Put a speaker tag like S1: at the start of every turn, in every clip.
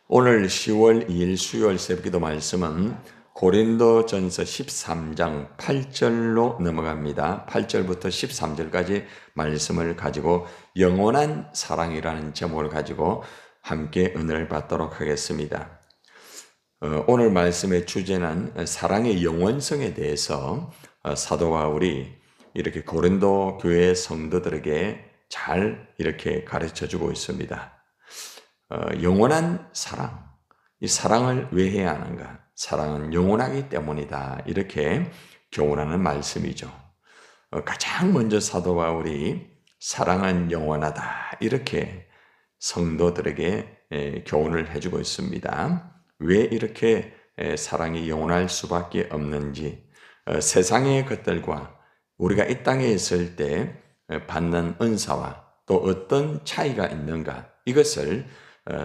S1: 오늘 10월 2일 수요일 새벽기도 말씀은 고린도전서 13장 8절로 넘어갑니다. 8절부터 13절까지 말씀을 가지고 영원한 사랑이라는 제목을 가지고 함께 은혜를 받도록 하겠습니다. 오늘 말씀의 주제는 사랑의 영원성에 대해서 사도 바울이 이렇게 고린도 교회 성도들에게 잘 이렇게 가르쳐 주고 있습니다. 영원한 사랑, 이 사랑을 왜 해야 하는가? 사랑은 영원하기 때문이다. 이렇게 교훈하는 말씀이죠. 가장 먼저 사도 바울이 사랑은 영원하다. 이렇게 성도들에게 교훈을 해주고 있습니다. 왜 이렇게 사랑이 영원할 수밖에 없는지, 세상의 것들과 우리가 이 땅에 있을 때 받는 은사와 또 어떤 차이가 있는가? 이것을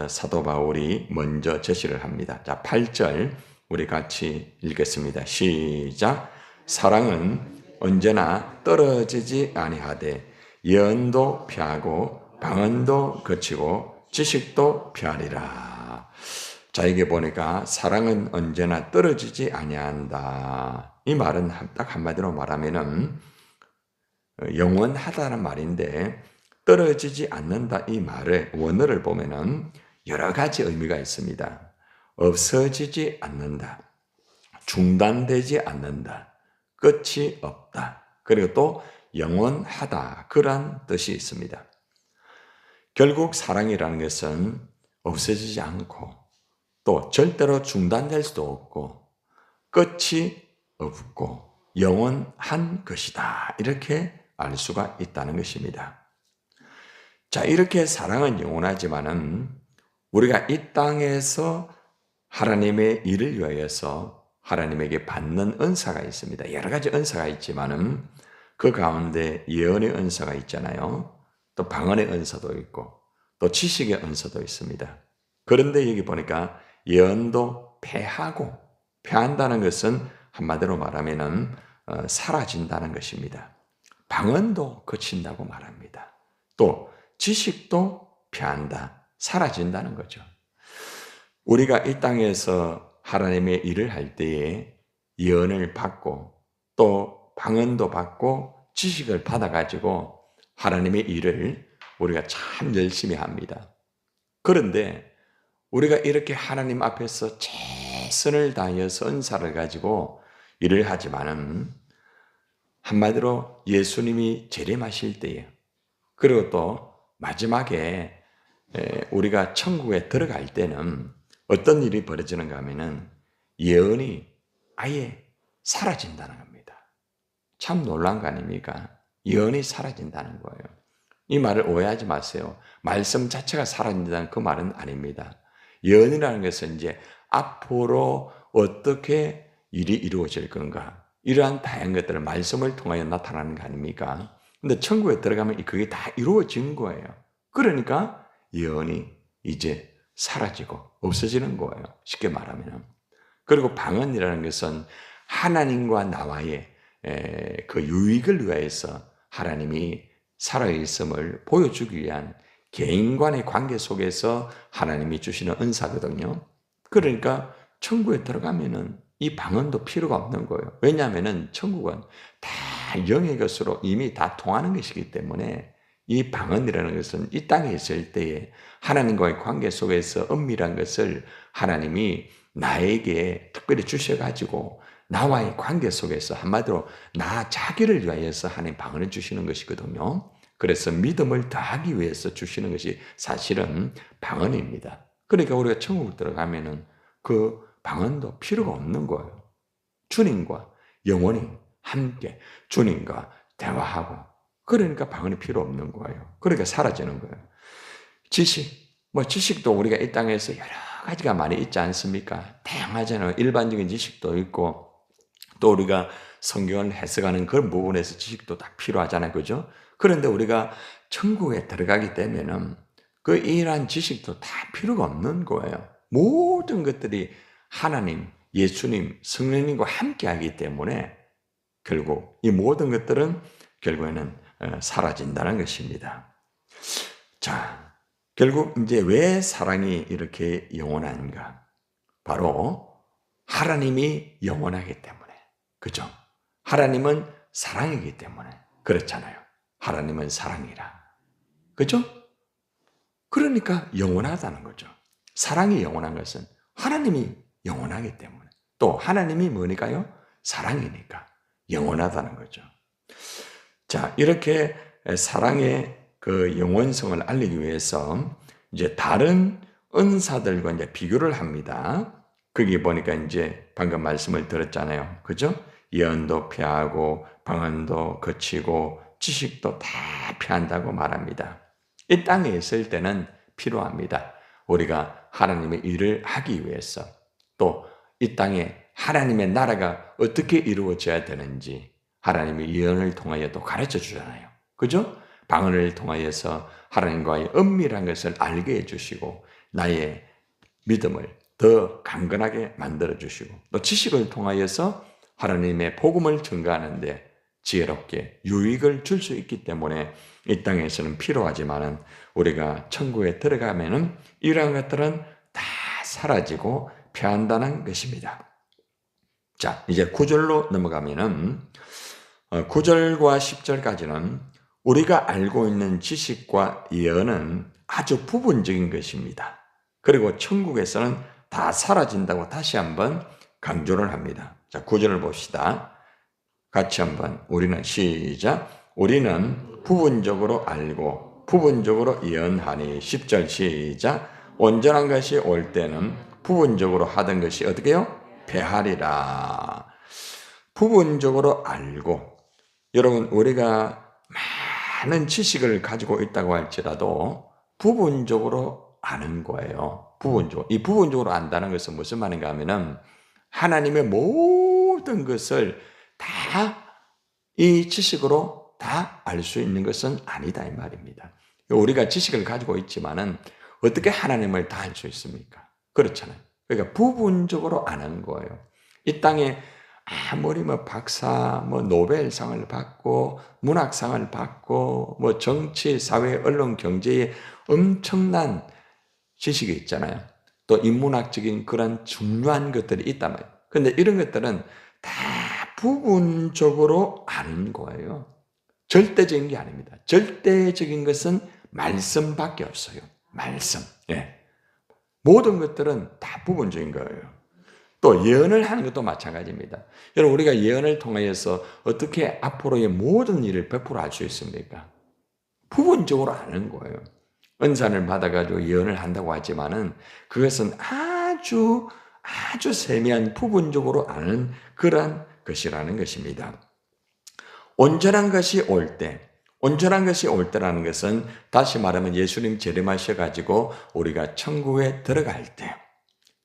S1: 사도 바울이 먼저 제시를 합니다. 자, 8절 우리 같이 읽겠습니다. 시작. 사랑은 언제나 떨어지지 아니하되 예언도 피하고 방언도 거치고 지식도 피하리라. 자, 이게 보니까 사랑은 언제나 떨어지지 아니한다. 이 말은 딱 한마디로 말하면은 영원하다는 말인데 떨어지지 않는다 이 말의 원어를 보면은 여러 가지 의미가 있습니다. 없어지지 않는다, 중단되지 않는다, 끝이 없다, 그리고 또 영원하다 그런 뜻이 있습니다. 결국 사랑이라는 것은 없어지지 않고 또 절대로 중단될 수도 없고 끝이 없고 영원한 것이다. 이렇게 알 수가 있다는 것입니다. 자, 이렇게 사랑은 영원하지만은 우리가 이 땅에서 하나님의 일을 위하여서 하나님에게 받는 은사가 있습니다. 여러 가지 은사가 있지만은 그 가운데 예언의 은사가 있잖아요. 또 방언의 은사도 있고 또 지식의 은사도 있습니다. 그런데 여기 보니까 예언도 패한다는 것은 한마디로 말하면은 사라진다는 것입니다. 방언도 그친다고 말합니다. 또 지식도 피한다, 사라진다는 거죠. 우리가 이 땅에서 하나님의 일을 할 때에 예언을 받고 또 방언도 받고 지식을 받아가지고 하나님의 일을 우리가 참 열심히 합니다. 그런데 우리가 이렇게 하나님 앞에서 최선을 다하여서 은사를 가지고 일을 하지만은 한마디로 예수님이 재림하실 때에 그리고 또 마지막에 우리가 천국에 들어갈 때는 어떤 일이 벌어지는가 하면은 예언이 아예 사라진다는 겁니다. 참 놀란 거 아닙니까? 예언이 사라진다는 거예요. 이 말을 오해하지 마세요. 말씀 자체가 사라진다는 그 말은 아닙니다. 예언이라는 것은 이제 앞으로 어떻게 일이 이루어질 건가, 이러한 다양한 것들을 말씀을 통하여 나타나는 거 아닙니까? 근데 천국에 들어가면 그게 다 이루어진 거예요. 그러니까 예언이 이제 사라지고 없어지는 거예요. 쉽게 말하면. 그리고 방언이라는 것은 하나님과 나와의 그 유익을 위해서 하나님이 살아있음을 보여주기 위한 개인 간의 관계 속에서 하나님이 주시는 은사거든요. 그러니까 천국에 들어가면은 이 방언도 필요가 없는 거예요. 왜냐하면은 천국은 다 영의 것으로 이미 다 통하는 것이기 때문에 이 방언이라는 것은 이 땅에 있을 때에 하나님과의 관계 속에서 은밀한 것을 하나님이 나에게 특별히 주셔가지고 나와의 관계 속에서 한마디로 나 자기를 위하여서 하나님 방언을 주시는 것이거든요. 그래서 믿음을 더하기 위해서 주시는 것이 사실은 방언입니다. 그러니까 우리가 천국을 들어가면은 그 방언도 필요가 없는 거예요. 주님과 영원히 함께 주님과 대화하고 그러니까 방언이 필요 없는 거예요. 그러니까 사라지는 거예요. 지식도 우리가 이 땅에서 여러 가지가 많이 있지 않습니까? 다양하잖아요. 일반적인 지식도 있고 또 우리가 성경을 해석하는 그런 부분에서 지식도 다 필요하잖아요. 그죠? 그런데 우리가 천국에 들어가게 되면은 그 이러한 지식도 다 필요가 없는 거예요. 모든 것들이 하나님, 예수님, 성령님과 함께 하기 때문에 결국 이 모든 것들은 결국에는 사라진다는 것입니다. 자, 결국 이제 왜 사랑이 이렇게 영원한가? 바로 하나님이 영원하기 때문에. 그죠? 하나님은 사랑이기 때문에. 그렇잖아요. 하나님은 사랑이라. 그죠? 그러니까 영원하다는 거죠. 사랑이 영원한 것은 하나님이 영원하기 때문에. 또 하나님이 뭐니까요? 사랑이니까 영원하다는 거죠. 자, 이렇게 사랑의 그 영원성을 알리기 위해서 이제 다른 은사들과 이제 비교를 합니다. 거기 보니까 이제 방금 말씀을 들었잖아요. 그죠? 예언도 피하고 방언도 거치고 지식도 다 피한다고 말합니다. 이 땅에 있을 때는 필요합니다. 우리가 하나님의 일을 하기 위해서 또 이 땅에 하나님의 나라가 어떻게 이루어져야 되는지 하나님의 예언을 통하여도 가르쳐 주잖아요. 그죠? 방언을 통하여서 하나님과의 은밀한 것을 알게 해주시고 나의 믿음을 더 강건하게 만들어 주시고 또 지식을 통하여서 하나님의 복음을 전가하는데 지혜롭게 유익을 줄 수 있기 때문에 이 땅에서는 필요하지만은 우리가 천국에 들어가면은 이러한 것들은 다 사라지고 피한다는 것입니다. 자, 이제 9절로 넘어가면은 9절과 10절까지는 우리가 알고 있는 지식과 예언은 아주 부분적인 것입니다. 그리고 천국에서는 다 사라진다고 다시 한번 강조를 합니다. 자, 9절을 봅시다. 같이 한번 우리는 시작. 우리는 부분적으로 알고 부분적으로 예언하니 10절 시작. 온전한 것이 올 때는 부분적으로 하던 것이 어떻게 해요? 패하리라. 부분적으로 알고 여러분 우리가 많은 지식을 가지고 있다고 할지라도 부분적으로 아는 거예요. 부분적으로. 이 부분적으로 안다는 것은 무슨 말인가 하면은 하나님의 모든 것을 다 이 지식으로 다 알 수 있는 것은 아니다 이 말입니다. 우리가 지식을 가지고 있지만은 어떻게 하나님을 다 알 수 있습니까? 그렇잖아요. 그러니까 부분적으로 아는 거예요. 이 땅에 아무리 뭐 박사, 뭐 노벨상을 받고 문학상을 받고 뭐 정치, 사회, 언론, 경제에 엄청난 지식이 있잖아요. 또 인문학적인 그런 중요한 것들이 있단 말이에요. 그런데 이런 것들은 다 부분적으로 아는 거예요. 절대적인 게 아닙니다. 절대적인 것은 말씀밖에 없어요. 말씀. 예. 모든 것들은 다 부분적인 거예요. 또 예언을 하는 것도 마찬가지입니다. 여러분 우리가 예언을 통하여서 어떻게 앞으로의 모든 일을 100% 알 수 있습니까? 부분적으로 아는 거예요. 은사를 받아가지고 예언을 한다고 하지만은 그것은 아주 세미한 부분적으로 아는 그러한 것이라는 것입니다. 온전한 것이 올 때, 온전한 것이 올 때라는 것은 다시 말하면 예수님 재림하셔가지고 우리가 천국에 들어갈 때,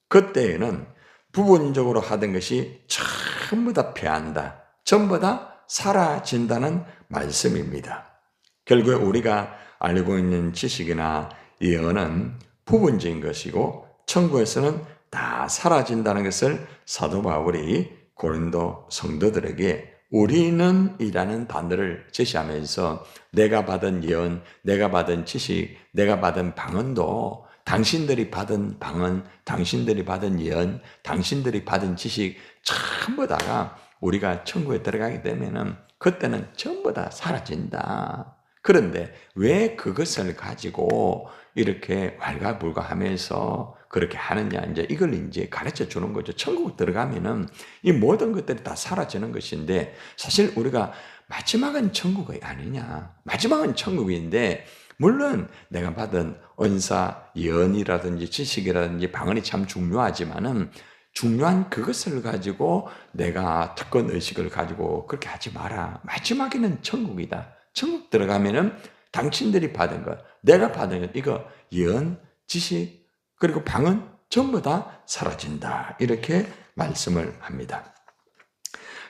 S1: 그때에는 부분적으로 하던 것이 전부 다 패한다. 전부 다 사라진다는 말씀입니다. 결국에 우리가 알고 있는 지식이나 예언은 부분적인 것이고 천국에서는 다 사라진다는 것을 사도 바울이 고린도 성도들에게 우리는 이라는 단어를 제시하면서 내가 받은 예언, 내가 받은 지식, 내가 받은 방언도 당신들이 받은 방언, 당신들이 받은 예언, 당신들이 받은 지식 전부 다가 우리가 천국에 들어가게 되면은 그때는 전부 다 사라진다. 그런데 왜 그것을 가지고 이렇게 왈가불가하면서 그렇게 하느냐, 이제 이걸 이제 가르쳐 주는 거죠. 천국 들어가면은 이 모든 것들이 다 사라지는 것인데 사실 우리가 마지막은 천국이 아니냐. 마지막은 천국인데 물론 내가 받은 은사, 예언이라든지 지식이라든지 방언이 참 중요하지만은 중요한 그것을 가지고 내가 특권 의식을 가지고 그렇게 하지 마라. 마지막에는 천국이다. 천국 들어가면은 당신들이 받은 것, 내가 받은 것, 이거 예언, 지식, 그리고 방언 전부 다 사라진다. 이렇게 말씀을 합니다.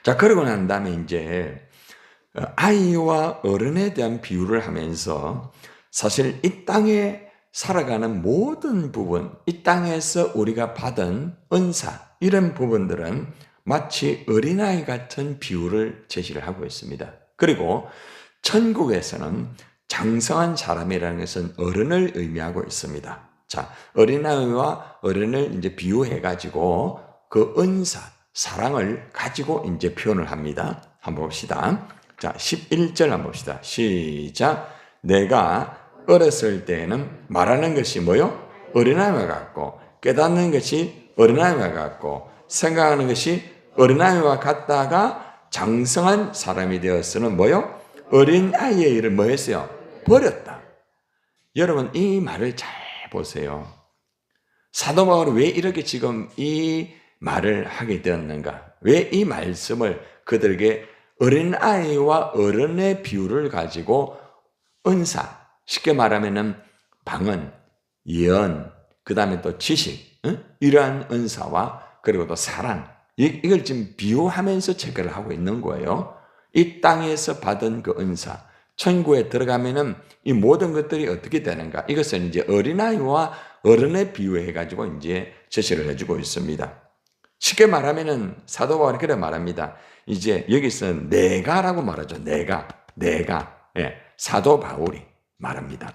S1: 자, 그러고 난 다음에 이제 아이와 어른에 대한 비유를 하면서 사실 이 땅에 살아가는 모든 부분, 이 땅에서 우리가 받은 은사, 이런 부분들은 마치 어린아이 같은 비유를 제시를 하고 있습니다. 그리고 천국에서는 장성한 사람이라는 것은 어른을 의미하고 있습니다. 자, 어린아이와 어른을 이제 비유해가지고 그 은사, 사랑을 가지고 이제 표현을 합니다. 한번 봅시다. 자, 11절 한번 봅시다. 시작. 내가 어렸을 때에는 말하는 것이 뭐요? 어린아이와 같고, 깨닫는 것이 어린아이와 같고, 생각하는 것이 어린아이와 같다가 장성한 사람이 되었으는 뭐요? 어린아이의 일을 뭐 했어요? 버렸다. 여러분, 이 말을 잘 보세요. 사도 바울이 왜 이렇게 지금 이 말을 하게 되었는가? 왜 이 말씀을 그들에게 어린아이와 어른의 비유를 가지고 은사, 쉽게 말하면은 방언, 예언, 그 다음에 또 지식, 이러한 은사와 그리고 또 사랑, 이걸 지금 비유하면서 체크를 하고 있는 거예요. 이 땅에서 받은 그 은사, 천국에 들어가면은 이 모든 것들이 어떻게 되는가? 이것은 이제 어린아이와 어른에 비유해가지고 이제 제시를 해주고 있습니다. 쉽게 말하면은 사도 바울이 그래 말합니다. 이제 여기서 내가라고 말하죠. 내가. 예, 사도 바울이 말합니다.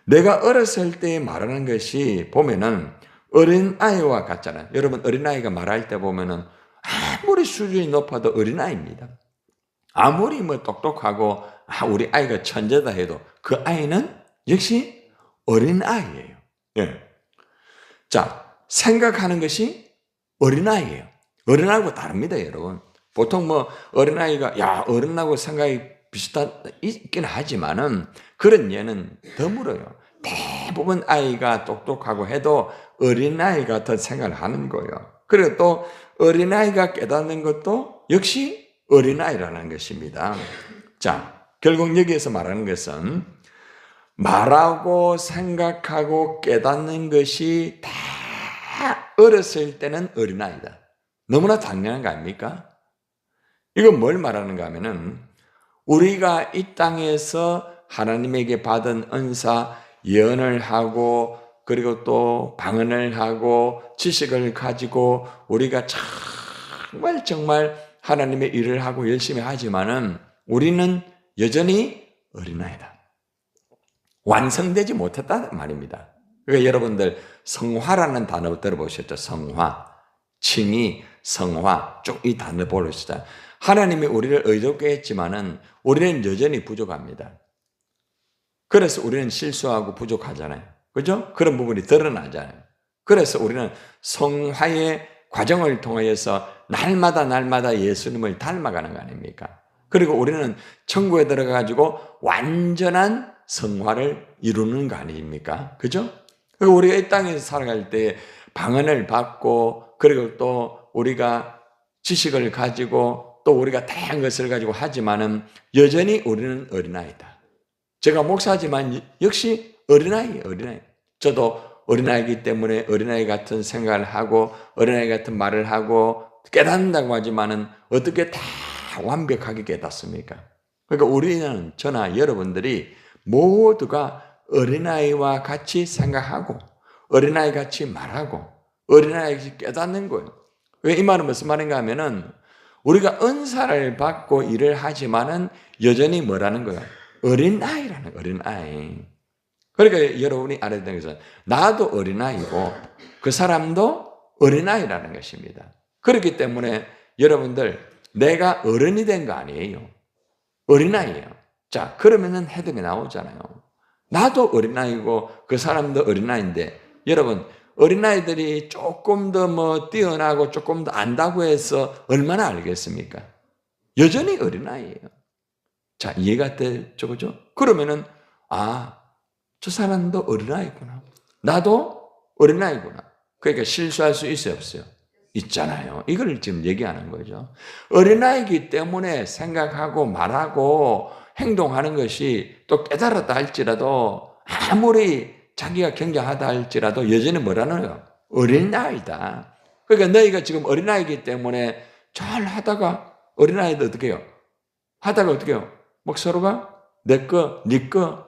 S1: 내가 어렸을 때 말하는 것이 보면은 어린아이와 같잖아요. 여러분, 어린아이가 말할 때 보면은 아무리 수준이 높아도 어린아이입니다. 아무리 뭐 똑똑하고 우리 아이가 천재다 해도 그 아이는 역시 어린아이예요. 예. 자, 생각하는 것이 어린아이예요. 어른하고 다릅니다, 여러분. 보통 뭐 어린아이가 야, 어른하고 생각이 있긴 하지만은 그런 예는 드물어요. 대부분 아이가 똑똑하고 해도 어린아이 같은 생각을 하는 거예요. 그리고 또 어린아이가 깨닫는 것도 역시 어린아이라는 것입니다. 자, 결국 여기에서 말하는 것은 말하고 생각하고 깨닫는 것이 다 어렸을 때는 어린아이다. 너무나 당연한 거 아닙니까? 이건 뭘 말하는가 하면은 우리가 이 땅에서 하나님에게 받은 은사, 예언을 하고 그리고 또 방언을 하고 지식을 가지고 우리가 정말 하나님의 일을 하고 열심히 하지만은 우리는 여전히 어린아이다. 완성되지 못했다 말입니다. 그러니까 여러분들 성화라는 단어 들어보셨죠? 성화, 칭의, 성화 쭉 이 단어 보시죠. 하나님이 우리를 의롭게 했지만은 우리는 여전히 부족합니다. 그래서 우리는 실수하고 부족하잖아요. 그죠? 그런 부분이 드러나잖아요. 그래서 우리는 성화의 과정을 통해서 날마다 예수님을 닮아가는 거 아닙니까? 그리고 우리는 천국에 들어가가지고 완전한 성화를 이루는 거 아닙니까? 그죠? 그리고 우리가 이 땅에서 살아갈 때 방언을 받고 그리고 또 우리가 지식을 가지고 또 우리가 다양한 것을 가지고 하지만은 여전히 우리는 어린아이다. 제가 목사지만 역시 어린아이. 저도 어린아이기 때문에 어린아이 같은 생각을 하고 어린아이 같은 말을 하고 깨닫는다고 하지만은 어떻게 다 완벽하게 깨닫습니까? 그러니까 우리는 저나 여러분들이 모두가 어린아이와 같이 생각하고 어린아이 같이 말하고 어린아이 같이 깨닫는 거예요. 왜 이 말은 무슨 말인가 하면은 우리가 은사를 받고 일을 하지만은 여전히 뭐라는 거예요? 어린아이라는 어린아이. 그러니까 여러분이 알아야 되는 것은 나도 어린아이고 그 사람도 어린아이라는 것입니다. 그렇기 때문에 여러분들 내가 어른이 된 거 아니에요. 어린아이예요. 자, 그러면은 해답이 나오잖아요. 나도 어린아이고 그 사람도 어린아이인데 여러분 어린아이들이 조금 더 뭐 뛰어나고 조금 더 안다고 해서 얼마나 알겠습니까? 여전히 어린아이예요. 자, 이해가 되죠, 그죠? 그러면은 저 사람도 어린아이구나. 나도 어린아이구나. 그러니까 실수할 수 있어요, 없어요? 있잖아요. 이걸 지금 얘기하는 거죠. 어린아이기 때문에 생각하고 말하고 행동하는 것이 또 깨달았다 할지라도 아무리 자기가 경계하다 할지라도 여전히 뭐라는 거예요? 어린아이다. 그러니까 너희가 지금 어린아이기 때문에 잘 하다가 어린아이도 어떻게 해요? 하다가 어떻게 해요? 막 서로가 내 거, 네 거,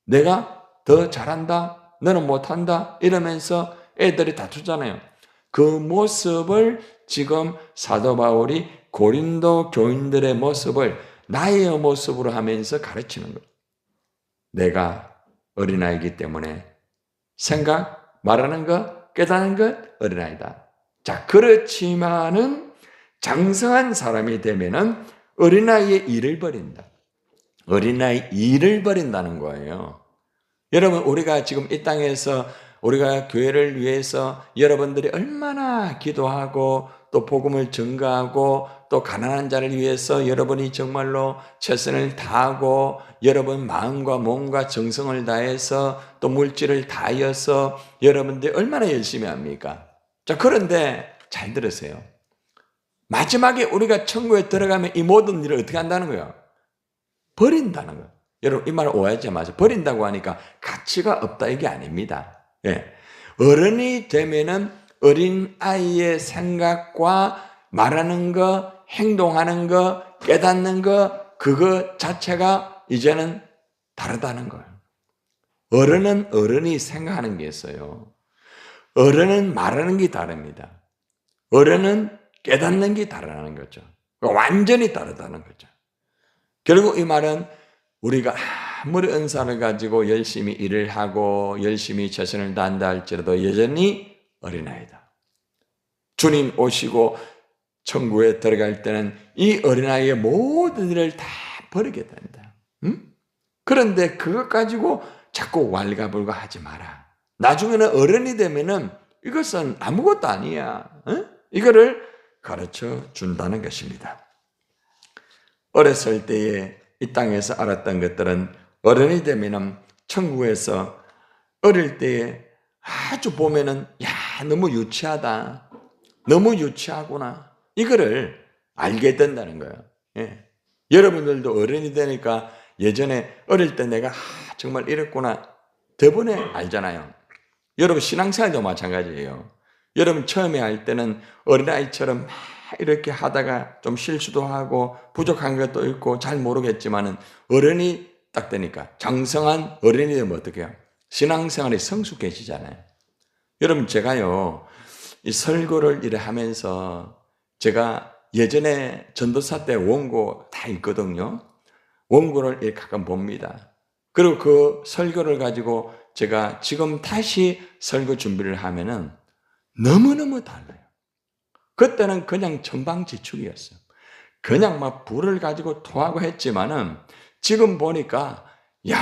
S1: 내가 더 잘한다, 너는 못한다 이러면서 애들이 다투잖아요. 그 모습을 지금 사도 바울이 고린도 교인들의 모습을 나의 모습으로 하면서 가르치는 거예요. 내가 어린아이이기 때문에 생각, 말하는 것, 깨닫는 것 어린아이다. 자, 그렇지만은 장성한 사람이 되면은 어린아이의 일을 버린다. 어린아이 일을 버린다는 거예요. 여러분, 우리가 지금 이 땅에서 우리가 교회를 위해서 여러분들이 얼마나 기도하고 또 복음을 전가하고 또 가난한 자를 위해서 여러분이 정말로 최선을 다하고 여러분 마음과 몸과 정성을 다해서 또 물질을 다하여서 여러분들이 얼마나 열심히 합니까? 자, 그런데 잘 들으세요. 마지막에 우리가 천국에 들어가면 이 모든 일을 어떻게 한다는 거예요? 버린다는 거예요. 여러분, 이 말 오해하지 마세요. 버린다고 하니까 가치가 없다 이게 아닙니다. 예. 어른이 되면은 어린 아이의 생각과 말하는 거, 행동하는 거, 깨닫는 거, 그거 자체가 이제는 다르다는 거예요. 어른은 어른이 생각하는 게 있어요. 어른은 말하는 게 다릅니다. 어른은 깨닫는 게 다르다는 거죠. 완전히 다르다는 거죠. 결국 이 말은 우리가 아무리 은사를 가지고 열심히 일을 하고 열심히 최선을 다한다 할지라도 여전히 어린아이다. 주님 오시고 천국에 들어갈 때는 이 어린아이의 모든 일을 다 버리게 된다. 응? 그런데 그것 가지고 자꾸 왈가불가 하지 마라. 나중에는 어른이 되면은 이것은 아무것도 아니야. 응? 이거를 가르쳐 준다는 것입니다. 어렸을 때에 이 땅에서 알았던 것들은 어른이 되면은 천국에서 어릴 때에 아주 보면은 야, 너무 유치하다. 너무 유치하구나. 이거를 알게 된다는 거예요. 예. 여러분들도 어른이 되니까 예전에 어릴 때 내가 정말 이랬구나. 저번에 알잖아요. 여러분 신앙생활도 마찬가지예요. 여러분 처음에 할 때는 어린아이처럼 막 이렇게 하다가 좀 실수도 하고 부족한 것도 있고 잘 모르겠지만은 어른이 딱 되니까 장성한 어른이 되면 어떻게 해요? 신앙생활이 성숙해지잖아요. 여러분 제가요 이 설교를 이래 하면서 제가 예전에 전도사 때 원고 다 있거든요. 원고를 이렇게 가끔 봅니다. 그리고 그 설교를 가지고 제가 지금 다시 설교 준비를 하면은 너무너무 달라요. 그때는 그냥 천방지축이었어요. 그냥 막 불을 가지고 토하고 했지만은 지금 보니까 야,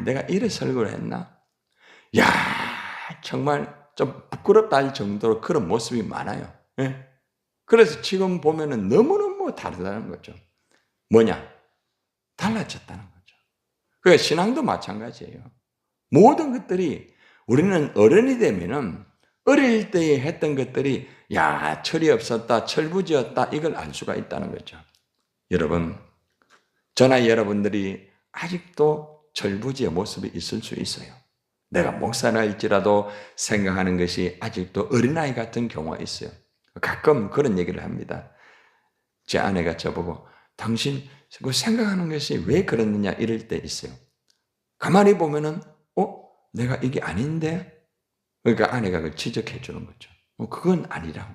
S1: 내가 이래 설교를 했나? 야, 정말 좀 부끄럽다 할 정도로 그런 모습이 많아요. 예? 그래서 지금 보면은 너무너무 다르다는 거죠. 뭐냐? 달라졌다는 거죠. 그러니까 신앙도 마찬가지예요. 모든 것들이 우리는 어른이 되면은 어릴 때에 했던 것들이 야, 철이 없었다, 철부지였다 이걸 알 수가 있다는 거죠. 여러분, 저나 여러분들이 아직도 철부지의 모습이 있을 수 있어요. 내가 목사라 할지라도 생각하는 것이 아직도 어린아이 같은 경우가 있어요. 가끔 그런 얘기를 합니다. 제 아내가 저보고 당신 그 생각하는 것이 왜 그러느냐 이럴 때 있어요. 가만히 보면은 내가 이게 아닌데? 그러니까 아내가 그걸 지적해 주는 거죠. 그건 아니라고.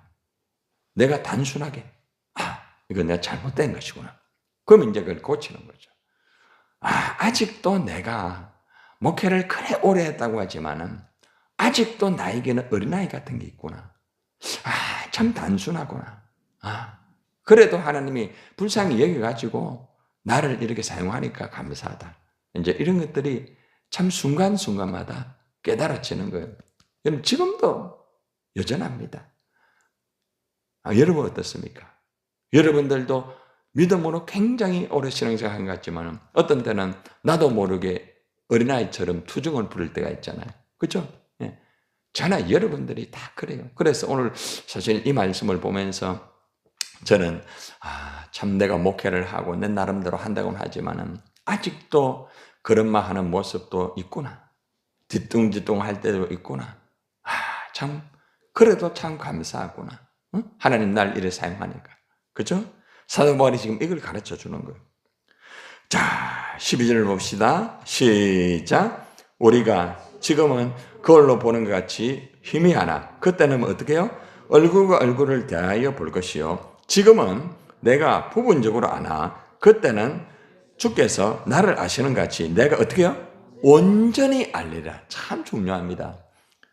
S1: 내가 단순하게 이거 내가 잘못된 것이구나. 그럼 이제 그걸 고치는 거죠. 아직도 내가 목회를 그래 오래 했다고 하지만은 아직도 나에게는 어린아이 같은 게 있구나. 참 단순하구나. 그래도 하나님이 불쌍히 여겨가지고 나를 이렇게 사용하니까 감사하다. 이제 이런 것들이 참 순간순간마다 깨달아지는 거예요. 여러분 지금도 여전합니다. 여러분 어떻습니까? 여러분들도 믿음으로 굉장히 오래 신앙생활 한 것 같지만 어떤 때는 나도 모르게 어린아이처럼 투정을 부릴 때가 있잖아요. 그렇죠? 예. 저나 여러분들이 다 그래요. 그래서 오늘 사실 이 말씀을 보면서 저는 참 내가 목회를 하고 내 나름대로 한다고는 하지만은 아직도 그런 말 하는 모습도 있구나. 뒤뚱뒤뚱 할 때도 있구나. 참 그래도 참 감사하구나. 응? 하나님 날 이래 사용하니까. 그죠? 사도 바울이 지금 이걸 가르쳐 주는 거예요. 자, 12절을 봅시다. 시작. 우리가 지금은 거울로 보는 것 같이 희미하나 그때는 어떻게 해요? 얼굴과 얼굴을 대하여 볼 것이요. 지금은 내가 부분적으로 아나 그때는 주께서 나를 아시는 같이 내가 어떻게 해요? 온전히 알리라. 참 중요합니다.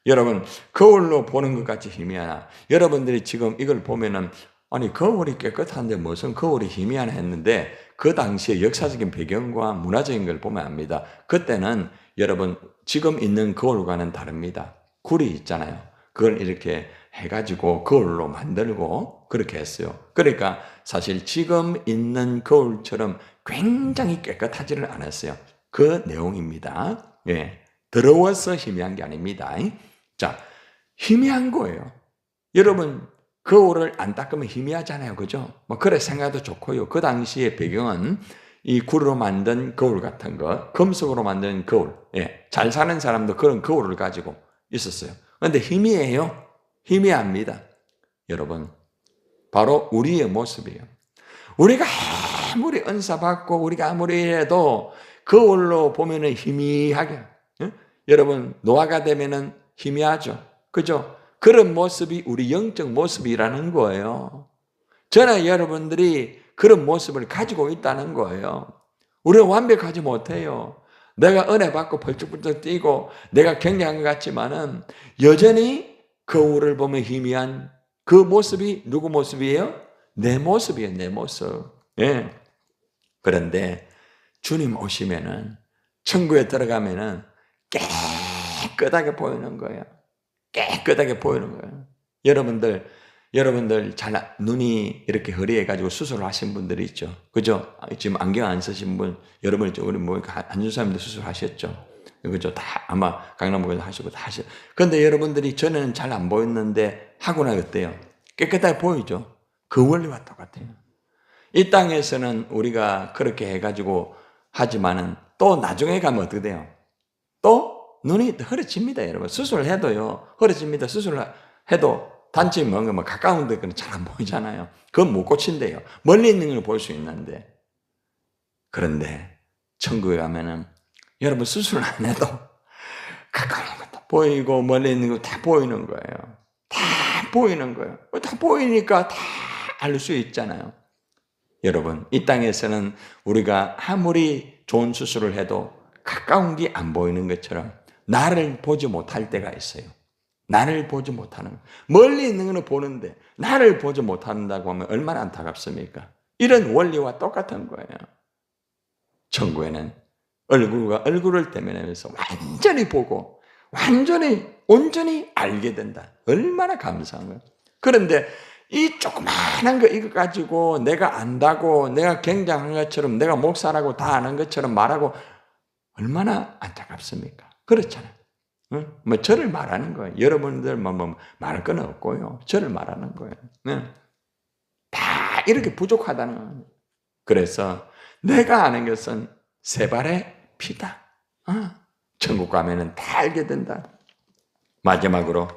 S1: 여러분, 거울로 보는 것 같이 희미하나? 여러분들이 지금 이걸 보면은 아니 거울이 깨끗한데 무슨 거울이 희미하나 했는데 그 당시의 역사적인 배경과 문화적인 걸 보면 압니다. 그때는 여러분 지금 있는 거울과는 다릅니다. 굴이 있잖아요. 그걸 이렇게 해가지고 거울로 만들고 그렇게 했어요. 그러니까 사실 지금 있는 거울처럼 굉장히 깨끗하지를 않았어요. 그 내용입니다. 예, 더러워서 희미한 게 아닙니다. 자, 희미한 거예요. 여러분 거울을 안 닦으면 희미하잖아요. 그죠? 뭐 그래 생각도 좋고요. 그 당시의 배경은 이 굴로 만든 거울 같은 거, 금속으로 만든 거울. 예, 잘 사는 사람도 그런 거울을 가지고 있었어요. 그런데 희미해요. 희미합니다. 여러분, 바로 우리의 모습이에요. 우리가 아무리 은사 받고 우리가 아무리 해도 거울로 보면은 희미하게. 예? 여러분, 노화가 되면은 희미하죠. 그죠? 그런 모습이 우리 영적 모습이라는 거예요. 저나 여러분들이 그런 모습을 가지고 있다는 거예요. 우리는 완벽하지 못해요. 내가 은혜 받고 벌쩍벌쩍 뛰고 내가 굉장한 것 같지만은 여전히 거울을 보면 희미한 그 모습이 누구 모습이에요? 내 모습이에요, 내 모습. 예. 그런데 주님 오시면은 천국에 들어가면은 깨끗하게 보이는 거예요. 깨끗하게 보이는 거예요. 여러분들 잘 눈이 이렇게 허리해가지고 수술을 하신 분들이 있죠. 그죠? 지금 안경 안 쓰신 분, 여러분 우리 뭐 한준사님도 수술하셨죠. 그죠? 다 아마 강남구에서 하시고 다 하셨. 그런데 여러분들이 전에는 잘 안 보였는데 하고 나면 어때요? 깨끗하게 보이죠. 그 원리와 똑같아요. 이 땅에서는 우리가 그렇게 해가지고 하지만은 또 나중에 가면 어떻게 돼요? 또 눈이 흐려집니다, 여러분. 수술을 해도요, 흐려집니다. 수술을 해도 단점이 뭔가 뭐 가까운 데는 잘 안 보이잖아요. 그건 못 고친대요. 멀리 있는 걸 볼 수 있는데. 그런데 천국에 가면은 여러분 수술 안 해도 가까운 것도 보이고 멀리 있는 거 다 보이는 거예요. 다 보이는 거예요. 다 보이니까 다 알 수 있잖아요. 여러분, 이 땅에서는 우리가 아무리 좋은 수술을 해도 가까운 게 안 보이는 것처럼 나를 보지 못할 때가 있어요. 나를 보지 못하는, 멀리 있는 것은 보는데 나를 보지 못한다고 하면 얼마나 안타깝습니까? 이런 원리와 똑같은 거예요. 천국에는 얼굴과 얼굴을 대면하면서 완전히 보고 완전히 온전히 알게 된다. 얼마나 감사한 거예요. 그런데 이 조그마한 거 이거 가지고 내가 안다고 내가 굉장한 것처럼 내가 목사라고 다 아는 것처럼 말하고 얼마나 안타깝습니까? 그렇잖아요. 응? 뭐 저를 말하는 거예요. 여러분들 뭐 말할 건 없고요. 저를 말하는 거예요. 응? 다 이렇게 부족하다는 거예요. 그래서 내가 아는 것은 세 발의 피다. 천국 가면은 다 알게 된다. 마지막으로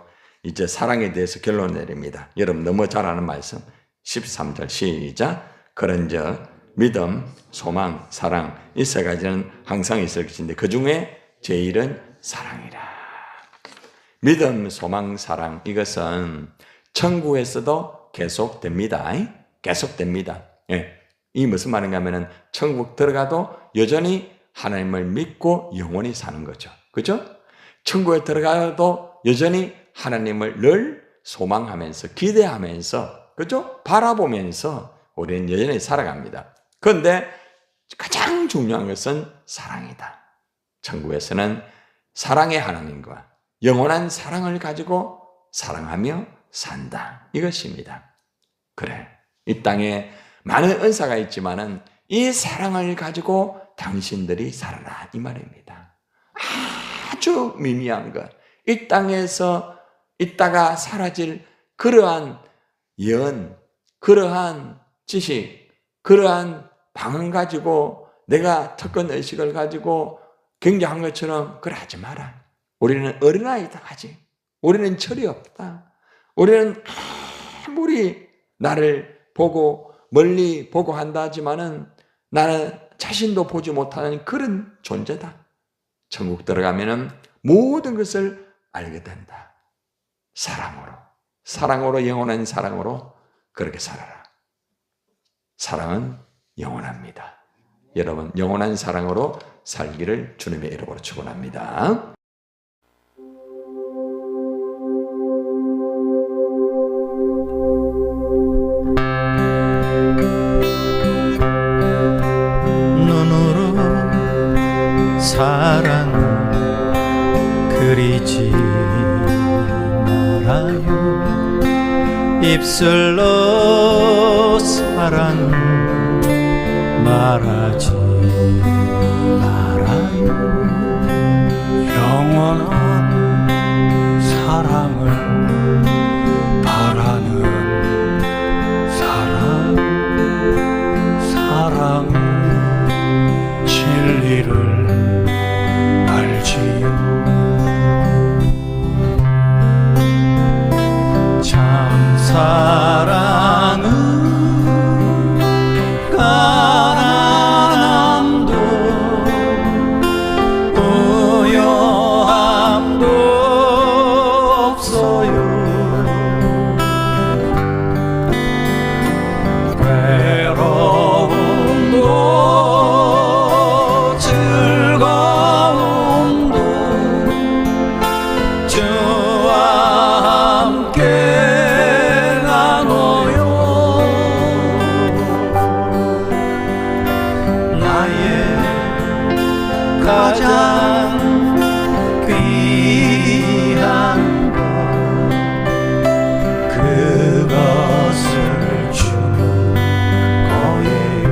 S1: 이제 사랑에 대해서 결론 내립니다. 여러분 너무 잘 아는 말씀 13절 시작. 그런즉 믿음, 소망, 사랑 이 세 가지는 항상 있을 것인데 그 중에 제일은 사랑이라. 믿음, 소망, 사랑 이것은 천국에서도 계속됩니다. 계속됩니다. 예. 이 무슨 말인가 하면은 천국 들어가도 여전히 하나님을 믿고 영원히 사는 거죠. 그죠? 천국에 들어가도 여전히 하나님을 늘 소망하면서 기대하면서 그죠? 바라보면서 우리는 여전히 살아갑니다. 그런데 가장 중요한 것은 사랑이다. 천국에서는 사랑의 하나님과 영원한 사랑을 가지고 사랑하며 산다. 이것입니다. 그래. 이 땅에 많은 은사가 있지만은 이 사랑을 가지고 당신들이 살아라. 이 말입니다. 아주 미미한 것. 이 땅에서 있다가 사라질 그러한 그러한 지식, 그러한 방언 가지고 내가 특권 의식을 가지고 굉장한 것처럼 그래 하지 마라. 우리는 어린아이다 아직. 우리는 철이 없다. 우리는 아무리 나를 보고 멀리 보고 한다 하지만은 나는 자신도 보지 못하는 그런 존재다. 천국 들어가면은 모든 것을 알게 된다. 사랑으로 영원한 사랑으로 그렇게 살아라. 사랑은 영원합니다. 여러분 영원한 사랑으로 살기를 주님의 이름으로 축원합니다.
S2: 눈으로 사랑 그리지 말아요. 입술로 사랑 말하지 말아요. 영원한 사랑을 바라는 사랑은 진리를 알지요. 참 사랑은 가난함도 부요함도 없어요. 외로움도 즐거움도 주와 함께 나눠요. 나의 가장 귀한 것 그것을 주는 거예요.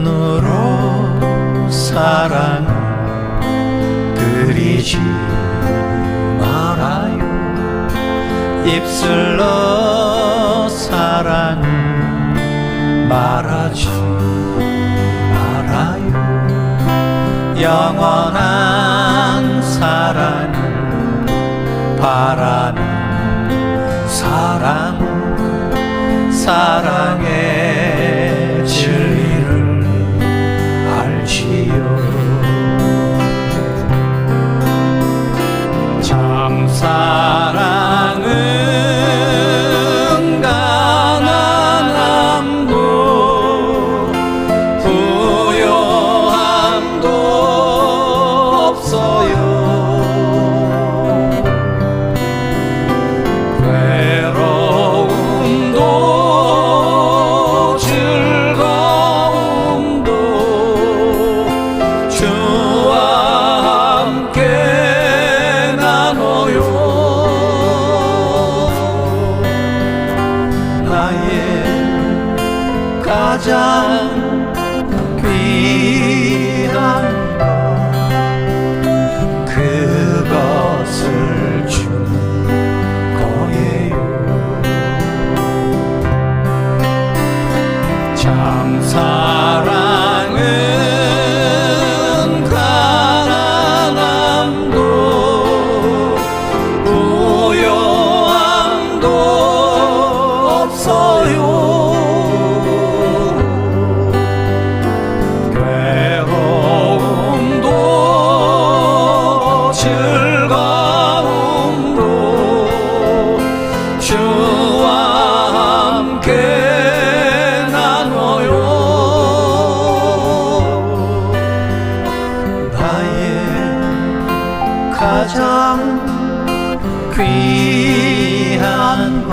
S2: 눈으로 사랑 그리지 말아요. 입술로 사랑 말하지 말아요. 영원한 사랑 바라는 사랑의 진리를 알지요. 참 사랑은 가난함도 부요함도 없어요. 외로움도 즐거움도 주와 함께 나눠요. 나의 가장 귀한 것 그것을 주는 거예요. 참 사랑은 가난함도 부요함도 없어요. 괴로움도 즐거움도 주와 함께 나눠요. 나의 가장 귀한 것